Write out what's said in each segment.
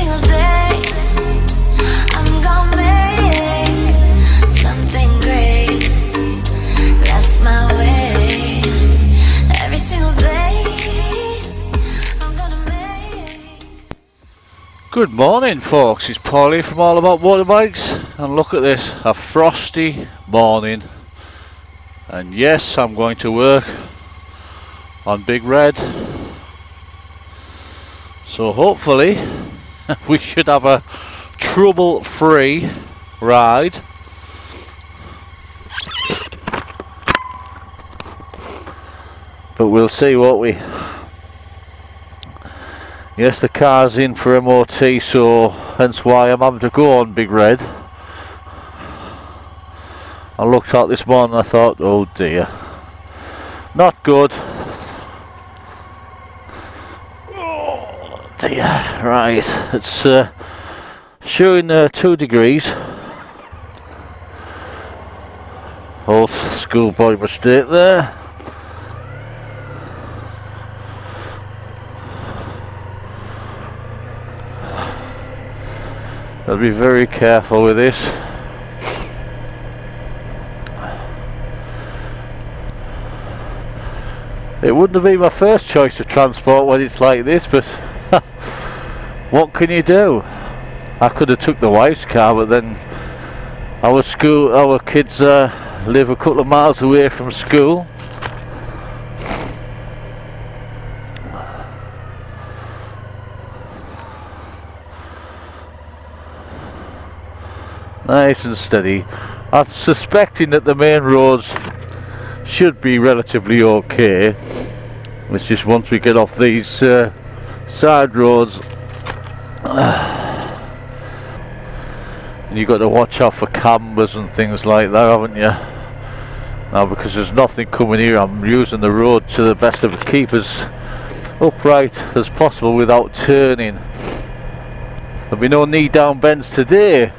single day I'm gonna make something great. That's my way. Every single day I'm gonna make. Good morning, folks. It's Paulie from All About Motorbikes, and look at this, a frosty morning. And yes, I'm going to work on Big Red, so hopefully we should have a trouble-free ride. But we'll see, won't we? Yes, the car's in for MOT, so hence why I'm having to go on Big Red. I looked out this morning and I thought, oh dear, not good. Oh dear, right, it's showing 2 degrees. Old schoolboy mistake there. I'll be very careful with this. It wouldn't have been my first choice of transport when it's like this, but what can you do? I could have took the wife's car, but then our kids live a couple of miles away from school. Nice and steady. I'm suspecting that the main roads should be relatively okay. It's just once we get off these side roads, and you've got to watch out for cambers and things like that, haven't you? Now, because there's nothing coming here, I'm using the road to the best of the keep as upright as possible without turning. There'll be no knee down bends today.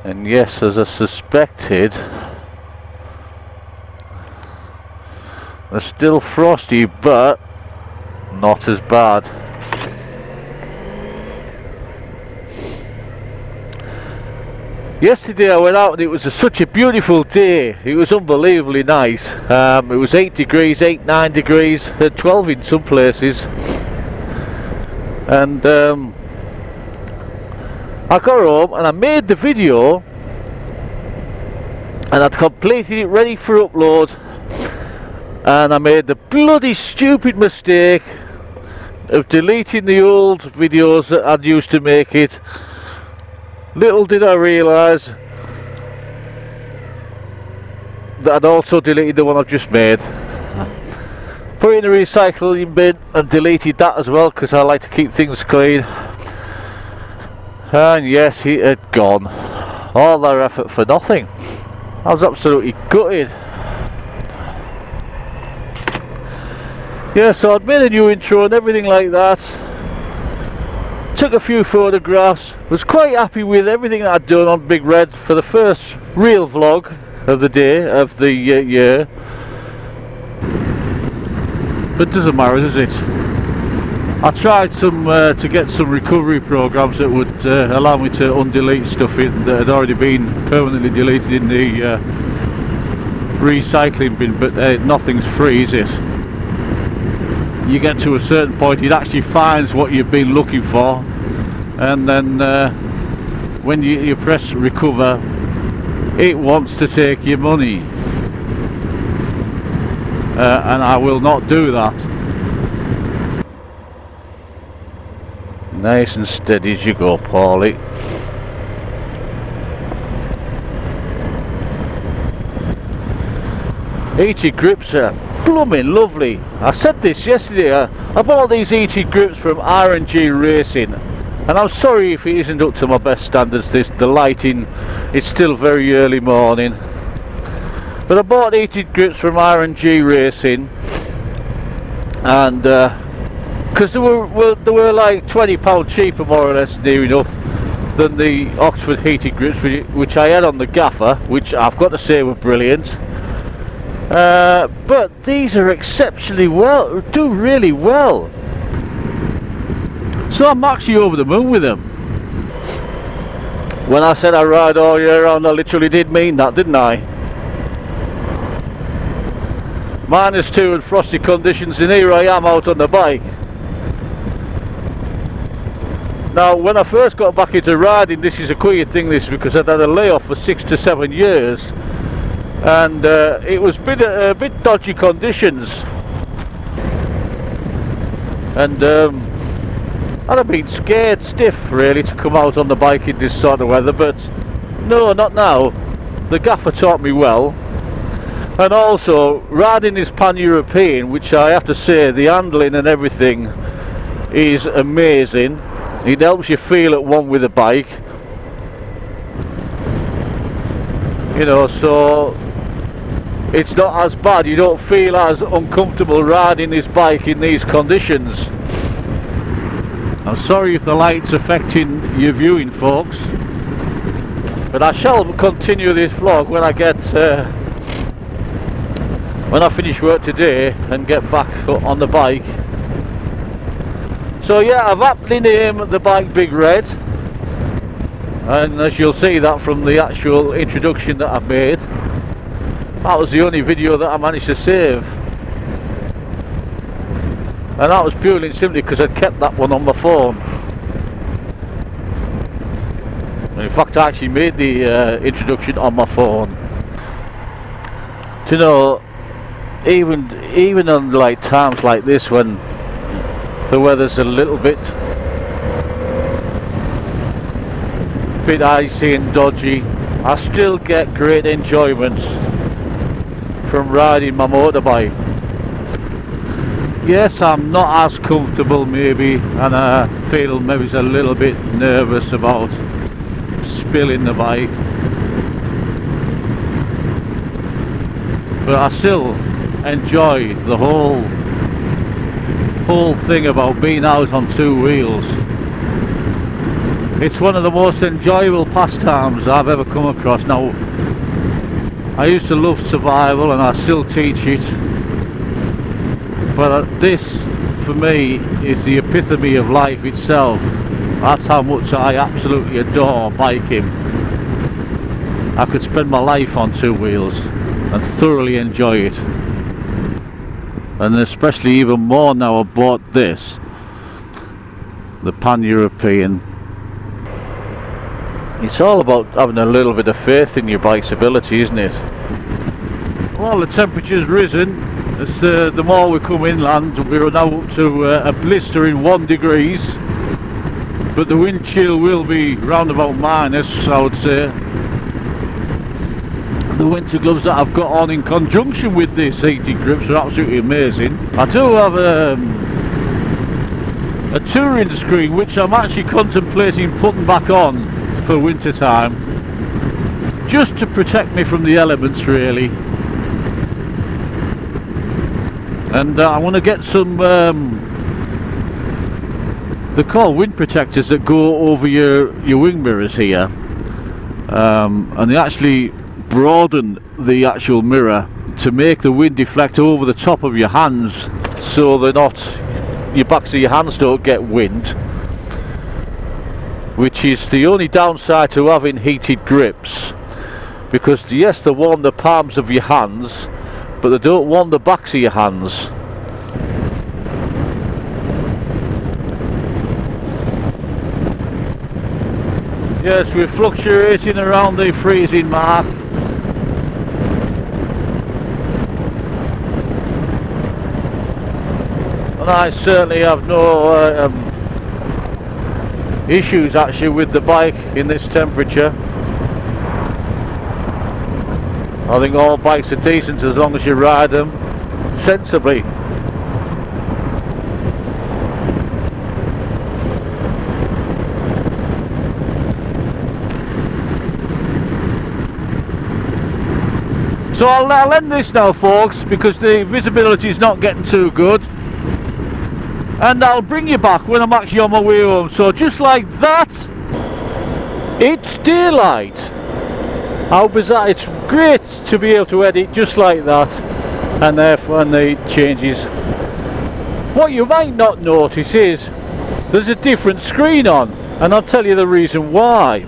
And yes, as I suspected, they're still frosty, but not as bad. Yesterday I went out and it was such a beautiful day. It was unbelievably nice. It was 8 degrees, 9 degrees, 12 in some places. And I got home and I made the video and I'd completed it ready for upload, and I made the bloody stupid mistake of deleting the old videos that I'd used to make it. Little did I realise that I'd also deleted the one I've just made. Put it in the recycling bin and deleted that as well, because I like to keep things clean. And yes, it had gone. All their effort for nothing. I was absolutely gutted. Yeah, so I'd made a new intro and everything like that. Took a few photographs. Was quite happy with everything that I'd done on Big Red for the first real vlog of the day, of the year. But it doesn't matter, does it? I tried to get some recovery programs that would allow me to undelete stuff that had already been permanently deleted in the recycling bin, but nothing's free, is it? You get to a certain point, it actually finds what you've been looking for, and then when you press recover, it wants to take your money, and I will not do that. Nice and steady as you go, Paulie. Heated grips are blooming lovely. I said this yesterday, I bought these heated grips from R&G Racing, and I'm sorry if it isn't up to my best standards. The lighting, it's still very early morning, but I bought heated grips from R&G Racing, and because they were like £20 cheaper, more or less, near enough, than the Oxford heated grips, which I had on the gaffer, which I've got to say were brilliant. but these are exceptionally well, do really well. So I'm actually over the moon with them. When I said I ride all year round, I literally did mean that, didn't I? -2 and frosty conditions, and here I am out on the bike. Now, when I first got back into riding, this is a queer thing, this, because I'd had a layoff for 6 to 7 years, and it was a bit dodgy conditions, and I'd have been scared stiff really to come out on the bike in this sort of weather, but no, not now. The gaffer taught me well, and also riding this pan-European, which I have to say the handling and everything is amazing. It helps you feel at one with the bike, you know, so it's not as bad. You don't feel as uncomfortable riding this bike in these conditions. I'm sorry if the light's affecting your viewing, folks, but I shall continue this vlog when I get when I finish work today and get back on the bike. So yeah, I've aptly named the bike Big Red, and as you'll see that from the actual introduction that I've made, that was the only video that I managed to save. And that was purely and simply because I'd kept that one on my phone. And in fact, I actually made the introduction on my phone. Do you know, even on like times like this when the weather's a little bit icy and dodgy, I still get great enjoyment from riding my motorbike. Yes, I'm not as comfortable maybe, and I feel maybe a little bit nervous about spilling the bike, but I still enjoy the whole thing about being out on 2 wheels. It's one of the most enjoyable pastimes I've ever come across. Now, I used to love survival and I still teach it, but this for me is the epitome of life itself. That's how much I absolutely adore biking. I could spend my life on 2 wheels and thoroughly enjoy it, and especially even more now I bought this, the pan-European. It's all about having a little bit of faith in your bike's ability, isn't it? Well, the temperature's risen. As the more we come inland, we're now up to a blistering 1 degrees, but the wind chill will be round about minus, I would say. The winter gloves that I've got on in conjunction with this heated grips are absolutely amazing. I do have a touring screen which I'm actually contemplating putting back on for winter time, just to protect me from the elements really. And I want to get some they're called wind protectors that go over your wing mirrors here, and they actually broaden the actual mirror to make the wind deflect over the top of your hands, so they're not, your backs of your hands don't get wind, which is the only downside to having heated grips, because yes, they warm the palms of your hands, but they don't warm the backs of your hands. Yes, we're fluctuating around the freezing mark. And I certainly have no issues actually with the bike in this temperature. I think all bikes are decent as long as you ride them sensibly. So I'll end this now, folks, because the visibility is not getting too good, and I'll bring you back when I'm actually on my way home. So just like that, it's daylight. How bizarre. It's great to be able to edit just like that. and therefore and the changes. What you might not notice is there's a different screen on, and I'll tell you the reason why.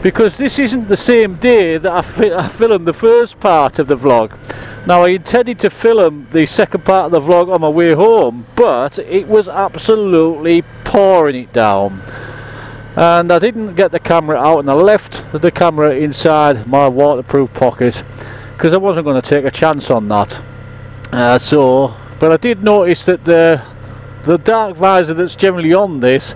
Because this isn't the same day that I filmed the first part of the vlog. Now I intended to film the second part of the vlog on my way home, but it was absolutely pouring it down. And I didn't get the camera out, and I left the camera inside my waterproof pocket because I wasn't going to take a chance on that. But I did notice that the dark visor that's generally on this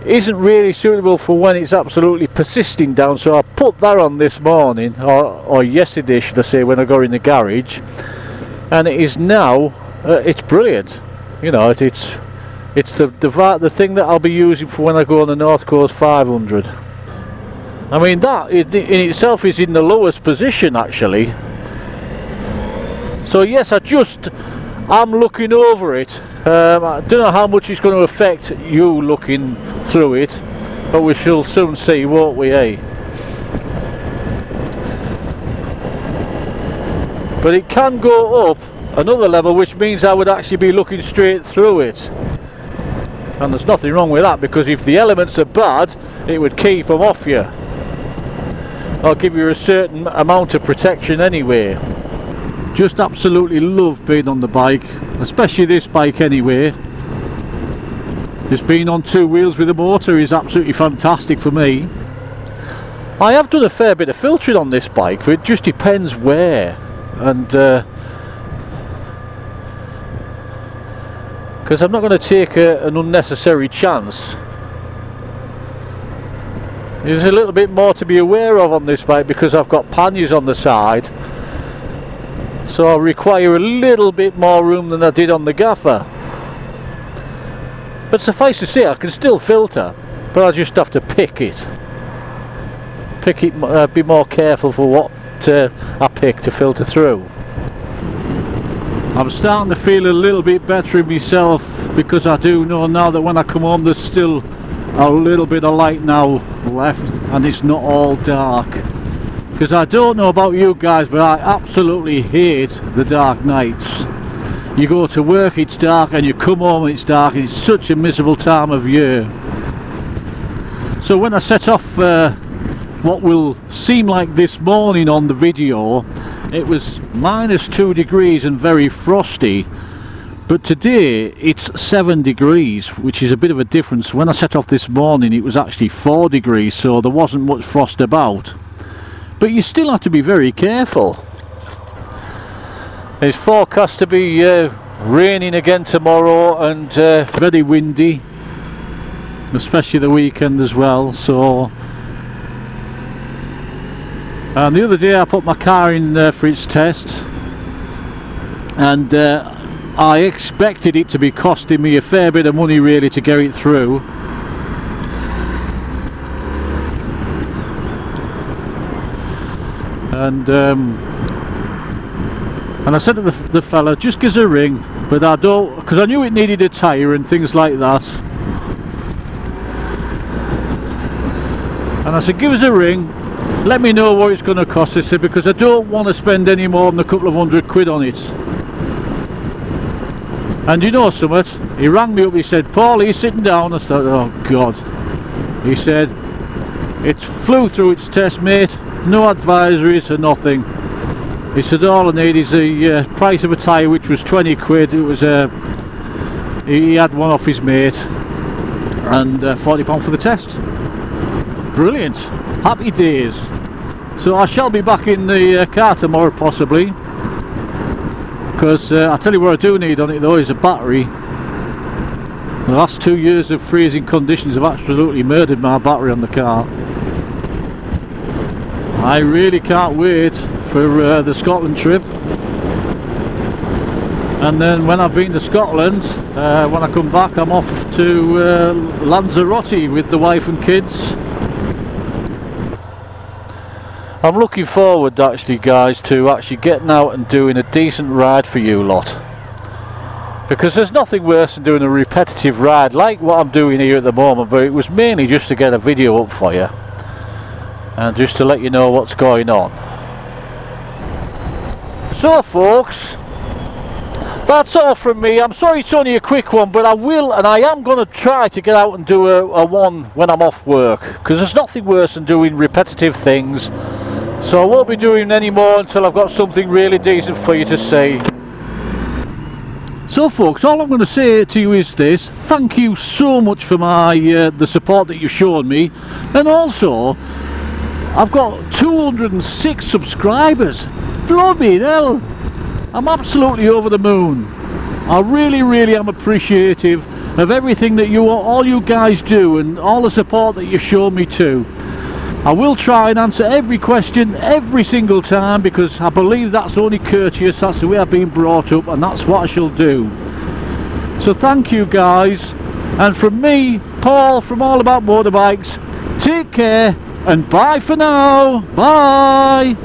isn't really suitable for when it's absolutely persisting down, so I put that on this morning, or yesterday should I say, when I got in the garage, and it is now it's brilliant. You know, it's the thing that I'll be using for when I go on the North Coast 500. I mean, that in itself is in the lowest position actually. So yes, I'm looking over it. I don't know how much it's going to affect you looking through it, but we shall soon see, won't we, eh? But it can go up another level, which means I would actually be looking straight through it. And there's nothing wrong with that, because if the elements are bad, it would keep them off you. I'll give you a certain amount of protection anyway. Just absolutely love being on the bike, especially this bike anyway. Just being on two wheels with a motor is absolutely fantastic for me. I have done a fair bit of filtering on this bike, but it just depends where, and because I'm not going to take an unnecessary chance. There's a little bit more to be aware of on this bike because I've got panniers on the side. So I require a little bit more room than I did on the gaffer. But suffice to say, I can still filter, but I just have to pick it. Be more careful for what I pick to filter through. I'm starting to feel a little bit better in myself, because I do know now that when I come home there's still a little bit of light now left, and it's not all dark. Because I don't know about you guys, but I absolutely hate the dark nights. You go to work, it's dark, and you come home, it's dark, and it's such a miserable time of year. So when I set off what will seem like this morning on the video, it was -2 degrees and very frosty. But today it's 7 degrees, which is a bit of a difference. When I set off this morning it was actually 4 degrees, so there wasn't much frost about. But you still have to be very careful. It's forecast to be raining again tomorrow, and very windy, especially the weekend as well. So, and the other day I put my car in for its test, and I expected it to be costing me a fair bit of money really to get it through. And I said to the fella, just give us a ring, but I don't, because I knew it needed a tyre and things like that. And I said, give us a ring, let me know what it's going to cost. I said, because I don't want to spend any more than a couple of £100 on it. And you know something, he rang me up, he said, Paul, are you sitting down? I thought, oh God. He said, it flew through its test, mate. No advisories or nothing. He said all I need is the price of a tyre, which was 20 quid. It was he had one off his mate, and £40 for the test. Brilliant, happy days. So I shall be back in the car tomorrow possibly, because I'll tell you what I do need on it though is a battery. The last 2 years of freezing conditions have absolutely murdered my battery on the car. I really can't wait for the Scotland trip, and then when I've been to Scotland, when I come back I'm off to Lanzarote with the wife and kids. I'm looking forward actually guys to actually getting out and doing a decent ride for you lot, because there's nothing worse than doing a repetitive ride like what I'm doing here at the moment, but it was mainly just to get a video up for you and just to let you know what's going on. So folks, That's all from me. I'm sorry it's only a quick one, but I will and I am going to try to get out and do a one when I'm off work, because there's nothing worse than doing repetitive things. So I won't be doing any more until I've got something really decent for you to say. So folks, all I'm going to say to you is this: thank you so much for the support that you've shown me, and also I've got 206 subscribers. Bloody hell, I'm absolutely over the moon. I really am appreciative of everything that all you guys do and all the support that you've shown me too. I will try and answer every question every single time, because I believe that's only courteous, that's the way I've been brought up, and that's what I shall do. So thank you guys, and from me, Paul from All About Motorbikes, take care and bye for now. Bye.